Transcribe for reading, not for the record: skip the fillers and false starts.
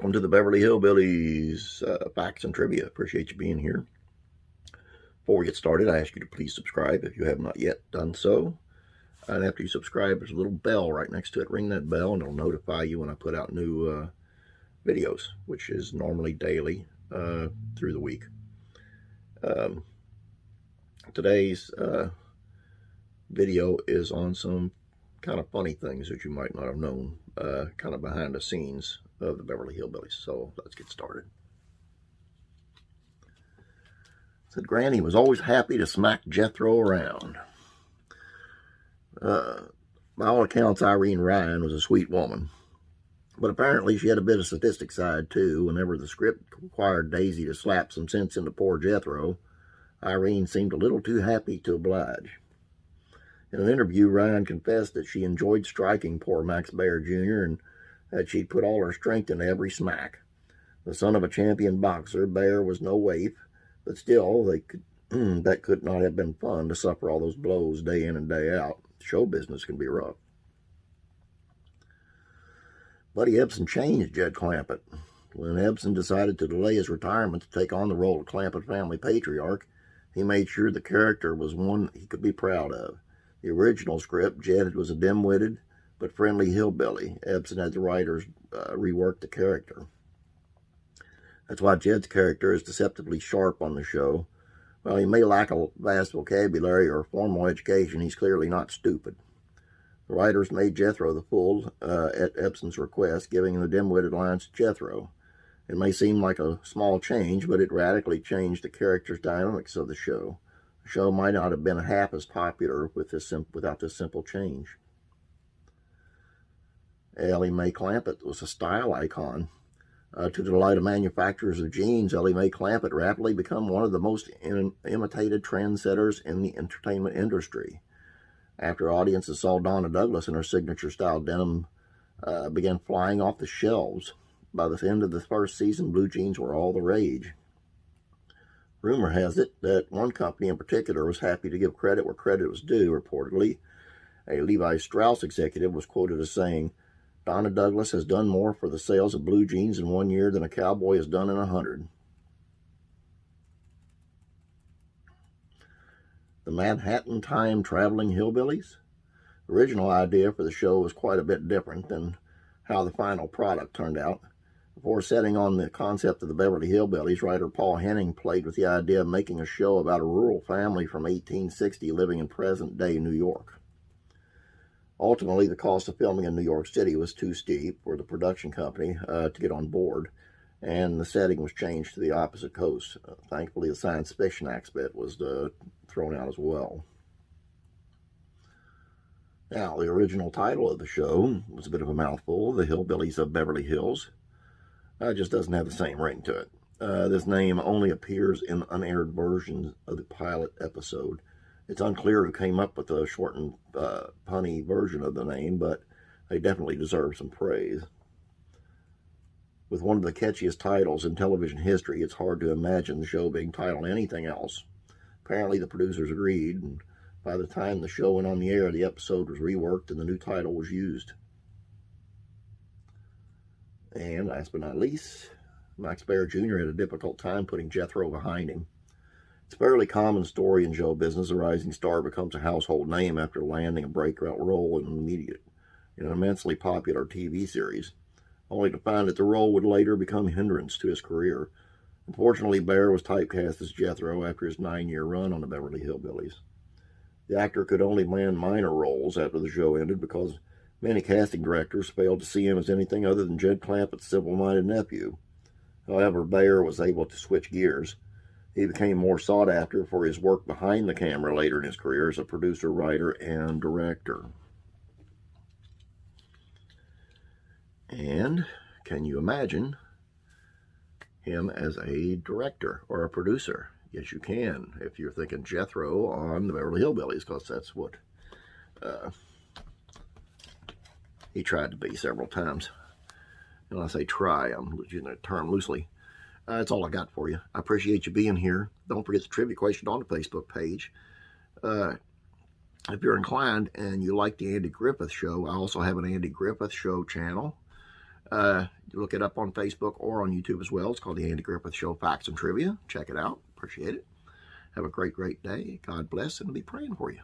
welcome to the Beverly Hillbillies Facts and Trivia. Appreciate you being here. Before we get started, I ask you to please subscribe if you have not yet done so. And after you subscribe, there's a little bell right next to it. Ring that bell and it'll notify you when I put out new videos, which is normally daily through the week. Today's video is on some kind of funny things that you might not have known, kind of behind the scenes of the Beverly Hillbillies. So let's get started. Said Granny was always happy to smack Jethro around. By all accounts, Irene Ryan was a sweet woman, but apparently she had a bit of sadistic side too. Whenever the script required Daisy to slap some sense into poor Jethro, Irene seemed a little too happy to oblige. In an interview, Ryan confessed that she enjoyed striking poor Max Baer Jr. and that she'd put all her strength into every smack. The son of a champion boxer, Baer was no waif, but still, that could not have been fun to suffer all those blows day in and day out. Show business can be rough. Buddy Ebsen changed Jed Clampett. When Ebsen decided to delay his retirement to take on the role of Clampett family patriarch, he made sure the character was one he could be proud of. The original script, Jed was a dim-witted but friendly hillbilly. Ebsen had the writers rework the character. That's why Jed's character is deceptively sharp on the show. While he may lack a vast vocabulary or formal education, he's clearly not stupid. The writers made Jethro the fool at Ebsen's request, giving him the dim-witted lines to Jethro. It may seem like a small change, but it radically changed the character's dynamics of the show. The show might not have been half as popular without this simple change. Ellie May Clamp was a style icon. To the delight of manufacturers of jeans, Ellie May Clamp had rapidly become one of the most imitated trendsetters in the entertainment industry. After audiences saw Donna Douglas in her signature style denim began flying off the shelves, by the end of the first season, blue jeans were all the rage. Rumor has it that one company in particular was happy to give credit where credit was due. Reportedly, a Levi Strauss executive was quoted as saying, "Donna Douglas has done more for the sales of blue jeans in 1 year than a cowboy has done in 100. The Manhattan time-traveling hillbillies? The original idea for the show was quite a bit different than how the final product turned out. Before setting on the concept of the Beverly Hillbillies, writer Paul Henning played with the idea of making a show about a rural family from 1860 living in present-day New York. Ultimately, the cost of filming in New York City was too steep for the production company to get on board, and the setting was changed to the opposite coast. Thankfully, the science fiction aspect was thrown out as well. Now, the original title of the show was a bit of a mouthful, The Hillbillies of Beverly Hills. It just doesn't have the same ring to it. This name only appears in unaired versions of the pilot episode. It's unclear who came up with the shortened, punny version of the name, but they definitely deserve some praise. With one of the catchiest titles in television history, it's hard to imagine the show being titled anything else. Apparently, the producers agreed, and by the time the show went on the air, the episode was reworked and the new title was used. And last but not least, Max Baer Jr. had a difficult time putting Jethro behind him. It's a fairly common story in show business. A rising star becomes a household name after landing a breakout role in an immensely popular TV series, only to find that the role would later become a hindrance to his career. Unfortunately, Baer was typecast as Jethro after his 9-year run on the Beverly Hillbillies. The actor could only land minor roles after the show ended because many casting directors failed to see him as anything other than Jed Clampett's simple-minded nephew. However, Baer was able to switch gears. He became more sought after for his work behind the camera later in his career as a producer, writer, and director. And can you imagine him as a director or a producer? Yes, you can, if you're thinking Jethro on the Beverly Hillbillies, because that's what he tried to be several times. And when I say try, I'm using that term loosely. That's all I got for you. I appreciate you being here. Don't forget the trivia question on the Facebook page. If you're inclined and you like the Andy Griffith Show, I also have an Andy Griffith Show channel. Look it up on Facebook or on YouTube as well. It's called The Andy Griffith Show Facts and Trivia. Check it out. Appreciate it. Have a great, great day. God bless, and I'll be praying for you.